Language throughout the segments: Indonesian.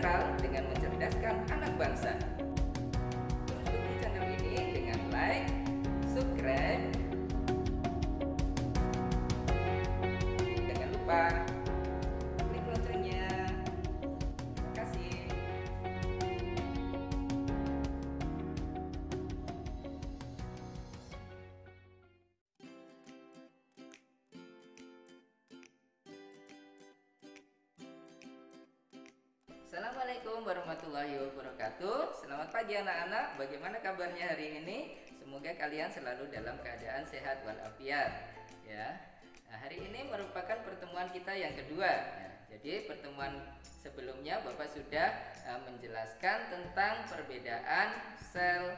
lokal dengan mencerdaskan anak bangsa. Terus dukung channel ini dengan like, subscribe, jangan lupa klik loncengnya. Terima kasih. Assalamualaikum warahmatullahi wabarakatuh. Selamat pagi anak-anak. Bagaimana kabarnya hari ini? Semoga kalian selalu dalam keadaan sehat walafiat. Ya. Nah, hari ini merupakan pertemuan kita yang kedua. Ya, jadi pertemuan sebelumnya Bapak sudah menjelaskan tentang perbedaan sel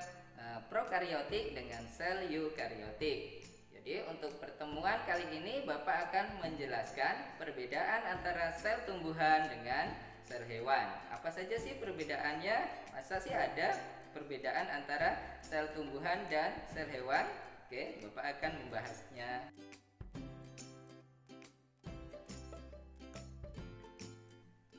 prokariotik dengan sel eukariotik. Jadi untuk pertemuan kali ini Bapak akan menjelaskan perbedaan antara sel tumbuhan dengan sel hewan. Apa saja sih perbedaannya? Masa sih ada perbedaan antara sel tumbuhan dan sel hewan? Oke, Bapak akan membahasnya.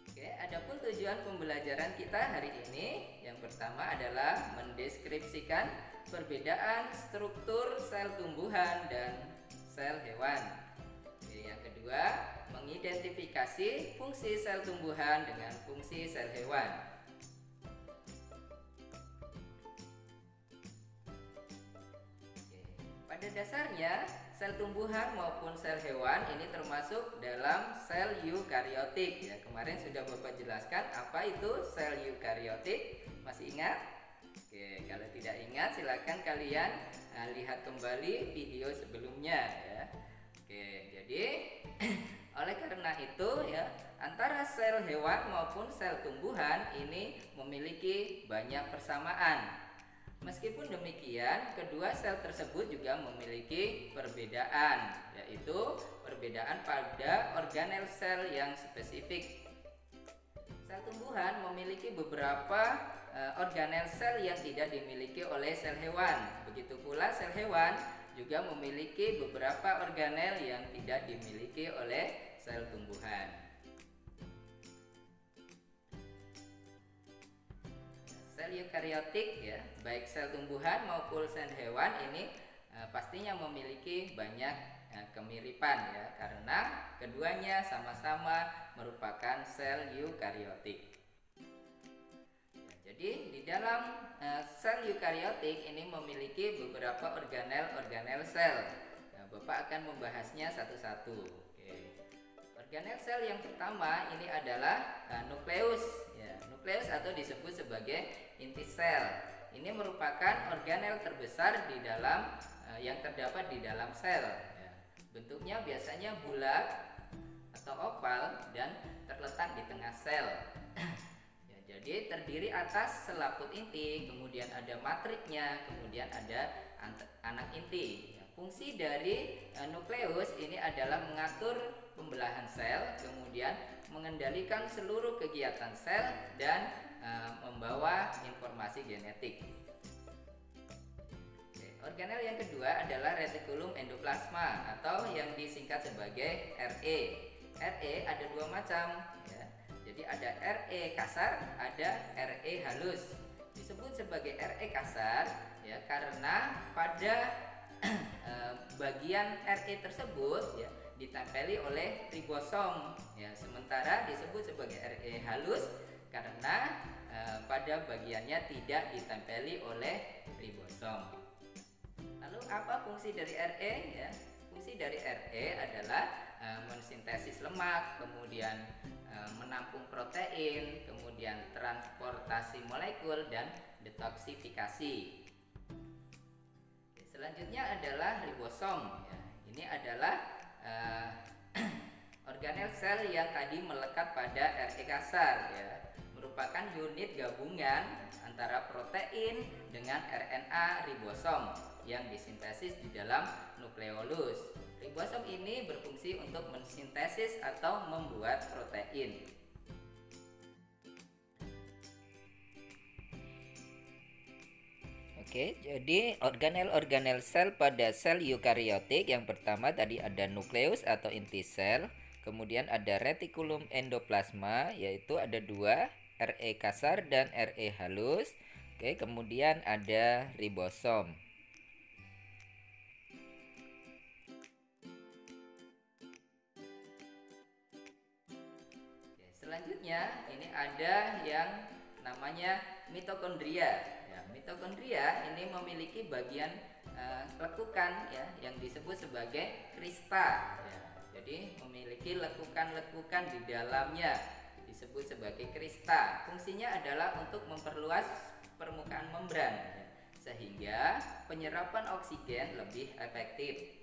Oke, adapun tujuan pembelajaran kita hari ini yang pertama adalah mendeskripsikan perbedaan struktur sel tumbuhan dan sel hewan. Oke, yang kedua, mengidentifikasi fungsi sel tumbuhan dengan fungsi sel hewan. Oke, pada dasarnya, sel tumbuhan maupun sel hewan ini termasuk dalam sel eukariotik. Ya, kemarin sudah Bapak jelaskan apa itu sel eukariotik. Masih ingat? Oke, kalau tidak ingat silakan kalian lihat kembali video sebelumnya ya. Oke, jadi oleh karena itu ya, antara sel hewan maupun sel tumbuhan ini memiliki banyak persamaan. Meskipun demikian, kedua sel tersebut juga memiliki perbedaan, yaitu perbedaan pada organel sel yang spesifik. Sel tumbuhan memiliki beberapa organel sel yang tidak dimiliki oleh sel hewan. Begitu pula sel hewan juga memiliki beberapa organel yang tidak dimiliki oleh sel tumbuhan. Sel eukariotik ya, baik sel tumbuhan maupun sel hewan ini pastinya memiliki banyak kemiripan ya, karena keduanya sama-sama merupakan sel eukariotik. Jadi di dalam sel eukariotik ini memiliki beberapa organel sel. Nah, Bapak akan membahasnya satu-satu. Oke. Organel sel yang pertama ini adalah nukleus. Ya, nukleus atau disebut sebagai inti sel. Ini merupakan organel terbesar di dalam yang terdapat di dalam sel. Ya, bentuknya biasanya bulat atau oval dan terletak di tengah sel. Jadi terdiri atas selaput inti, kemudian ada matriknya, kemudian ada anak inti. Fungsi dari nukleus ini adalah mengatur pembelahan sel, kemudian mengendalikan seluruh kegiatan sel dan membawa informasi genetik. Organel yang kedua adalah retikulum endoplasma atau yang disingkat sebagai RE. RE ada dua macam ya. Jadi ada RE kasar, ada RE halus. Disebut sebagai RE kasar ya karena pada bagian RE tersebut ya ditempeli oleh ribosom ya, sementara disebut sebagai RE halus karena pada bagiannya tidak ditempeli oleh ribosom. Lalu apa fungsi dari RE ya? Fungsi dari RE adalah mensintesis lemak, kemudian menampung protein, kemudian transportasi molekul dan detoksifikasi. Selanjutnya adalah ribosom ya. Ini adalah organel sel yang tadi melekat pada RE kasar ya, merupakan unit gabungan antara protein dengan RNA ribosom yang disintesis di dalam nukleolus. Ribosom ini berfungsi untuk mensintesis atau membuat protein. Oke, jadi organel-organel sel pada sel eukariotik yang pertama tadi ada nukleus atau inti sel, kemudian ada retikulum endoplasma yaitu ada dua, Re kasar dan Re halus. Oke, kemudian ada ribosom. Oke, selanjutnya ini ada yang namanya mitokondria. Ya, mitokondria ini memiliki bagian lekukan ya yang disebut sebagai krista. Ya, jadi memiliki lekukan-lekukan di dalamnya disebut sebagai krista. Fungsinya adalah untuk memperluas permukaan membran ya, sehingga penyerapan oksigen lebih efektif.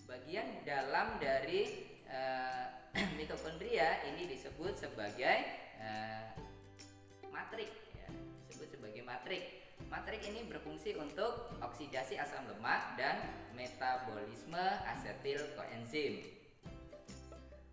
Bagian dalam dari mitokondria ini disebut sebagai matrik ya, disebut sebagai matrik. Matrik ini berfungsi untuk oksidasi asam lemak dan metabolisme asetil koenzim.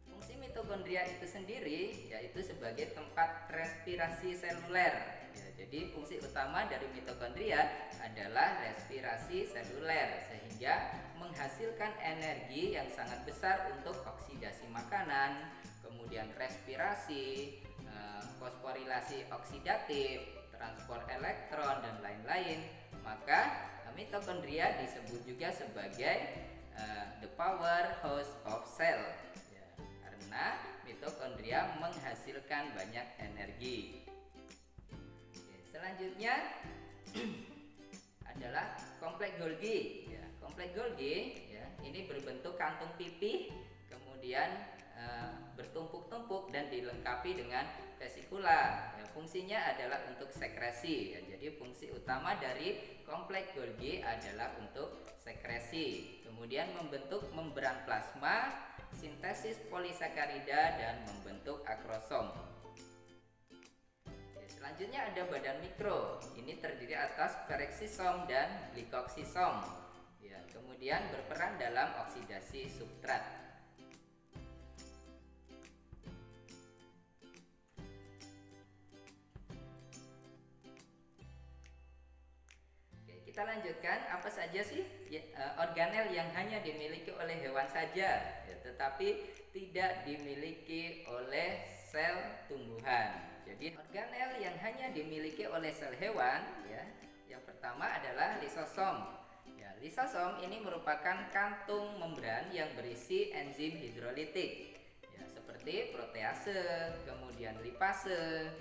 Fungsi mitokondria itu sendiri yaitu sebagai tempat respirasi seluler ya, jadi fungsi utama dari mitokondria adalah respirasi seluler sehingga menghasilkan energi yang sangat besar untuk oksidasi makanan, kemudian respirasi, fosforilasi oksidatif, transport elektron dan lain-lain. Maka mitokondria disebut juga sebagai the powerhouse of cell ya, karena mitokondria menghasilkan banyak energi. Oke, selanjutnya adalah kompleks Golgi ya. Kompleks Golgi ya, ini berbentuk kantung pipih, kemudian bertumpuk-tumpuk dan dilengkapi dengan vesikula ya, fungsinya adalah untuk sekresi ya, jadi fungsi utama dari kompleks Golgi adalah untuk sekresi, kemudian membentuk membran plasma, sintesis polisakarida dan membentuk akrosom. Selanjutnya ada badan mikro, ini terdiri atas pereksisom dan glikoksisom ya, kemudian berperan dalam oksidasi substrat. Kita lanjutkan, apa saja sih ya, organel yang hanya dimiliki oleh hewan saja ya, tetapi tidak dimiliki oleh sel tumbuhan. Jadi organel yang hanya dimiliki oleh sel hewan ya, yang pertama adalah lisosom ya, lisosom ini merupakan kantung membran yang berisi enzim hidrolitik ya, seperti protease, kemudian lipase,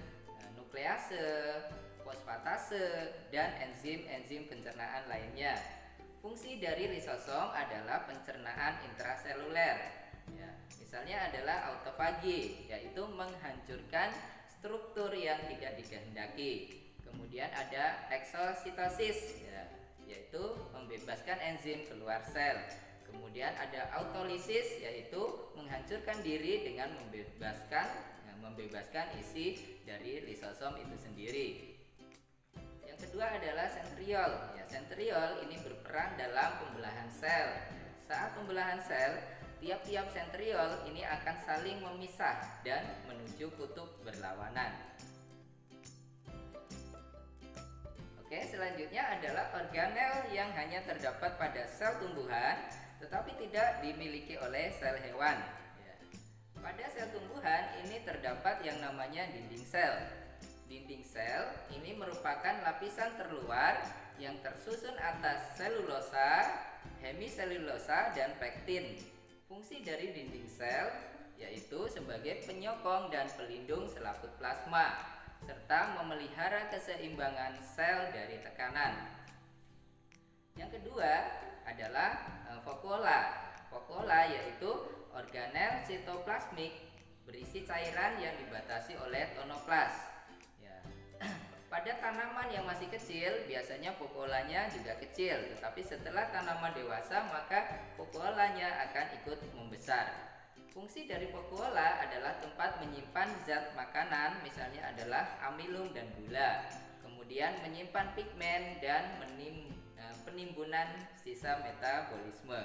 nuklease, fosfatase, dan enzim-enzim pencernaan lainnya. Fungsi dari lisosom adalah pencernaan intraseluler ya, misalnya adalah autofagi, yaitu menghancurkan struktur yang tidak dikehendaki. Kemudian ada eksositosis ya, yaitu membebaskan enzim keluar sel. Kemudian ada autolisis, yaitu menghancurkan diri dengan membebaskan isi dari lisosom itu sendiri. Yang kedua adalah sentriol ya, sentriol ini berperan dalam pembelahan sel. Saat pembelahan sel, tiap-tiap sentriol ini akan saling memisah dan menuju kutub berlawanan. Oke, selanjutnya adalah organel yang hanya terdapat pada sel tumbuhan tetapi tidak dimiliki oleh sel hewan ya. Pada sel tumbuhan ini terdapat yang namanya dinding sel. Dinding sel ini merupakan lapisan terluar yang tersusun atas selulosa, hemiselulosa, dan pektin. Fungsi dari dinding sel yaitu sebagai penyokong dan pelindung selaput plasma serta memelihara keseimbangan sel dari tekanan. Yang kedua adalah vakuola. Vakuola yaitu organel sitoplasmik berisi cairan yang dibatasi oleh tonoplas. Pada tanaman yang masih kecil, biasanya vakuolanya juga kecil, tetapi setelah tanaman dewasa, maka vakuolanya akan ikut membesar. Fungsi dari vakuola adalah tempat menyimpan zat makanan, misalnya adalah amilum dan gula. Kemudian menyimpan pigmen dan penimbunan sisa metabolisme.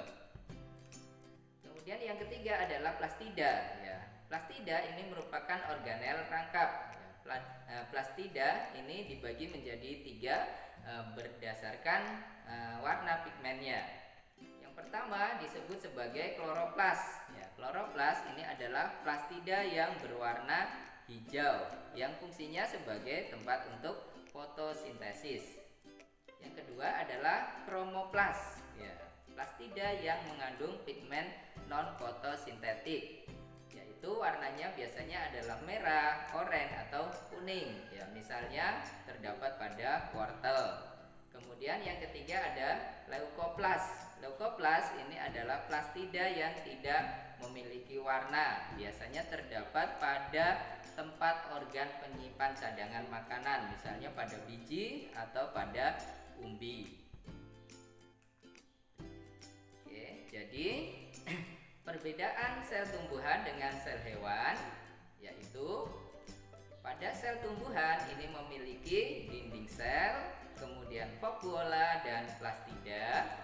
Kemudian yang ketiga adalah plastida. Ya, plastida ini merupakan organel rangkap. Plastida ini dibagi menjadi tiga berdasarkan warna pigmennya. Yang pertama disebut sebagai kloroplas ya, kloroplas ini adalah plastida yang berwarna hijau yang fungsinya sebagai tempat untuk fotosintesis. Yang kedua adalah kromoplas, ya, plastida yang mengandung pigmen non fotosintetik, yaitu warnanya biasanya adalah merah, oranye atau kuning, ya, misalnya terdapat pada wortel. Kemudian yang ketiga ada leukoplas. Leukoplas ini adalah plastida yang tidak memiliki warna, biasanya terdapat pada tempat organ penyimpan cadangan makanan, misalnya pada biji atau pada umbi. Oke, jadi perbedaan sel tumbuhan dengan sel hewan yaitu pada sel tumbuhan ini memiliki dinding sel, kemudian vakuola dan plastida.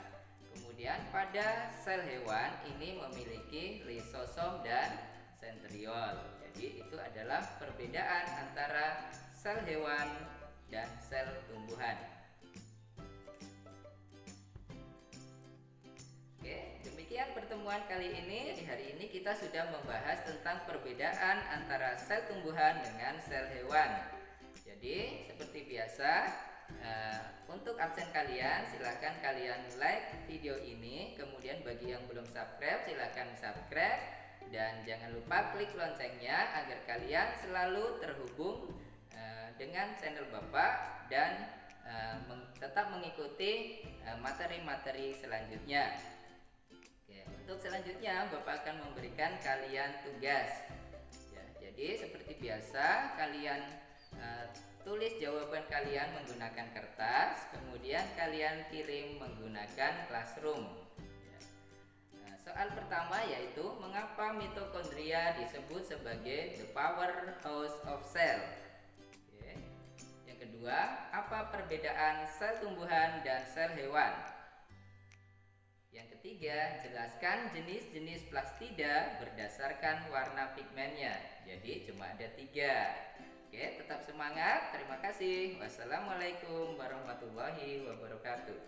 Kemudian pada sel hewan ini memiliki lisosom dan sentriol. Jadi itu adalah perbedaan antara sel hewan dan sel tumbuhan. Oke, demikian pertemuan kali ini. Di hari ini kita sudah membahas tentang perbedaan antara sel tumbuhan dengan sel hewan. Jadi seperti biasa, untuk absen kalian silahkan kalian like video ini. Kemudian bagi yang belum subscribe silahkan subscribe, dan jangan lupa klik loncengnya agar kalian selalu terhubung dengan channel Bapak dan tetap mengikuti materi-materi selanjutnya. Oke, untuk selanjutnya Bapak akan memberikan kalian tugas, ya, jadi seperti biasa kalian tulis jawaban kalian menggunakan kertas, kemudian kalian kirim menggunakan Classroom. Soal pertama yaitu mengapa mitokondria disebut sebagai the powerhouse of cell. Oke. Yang kedua, apa perbedaan sel tumbuhan dan sel hewan? Yang ketiga, jelaskan jenis-jenis plastida berdasarkan warna pigmennya. Jadi cuma ada 3. Oke, tetap semangat. Terima kasih. Wassalamualaikum warahmatullahi wabarakatuh.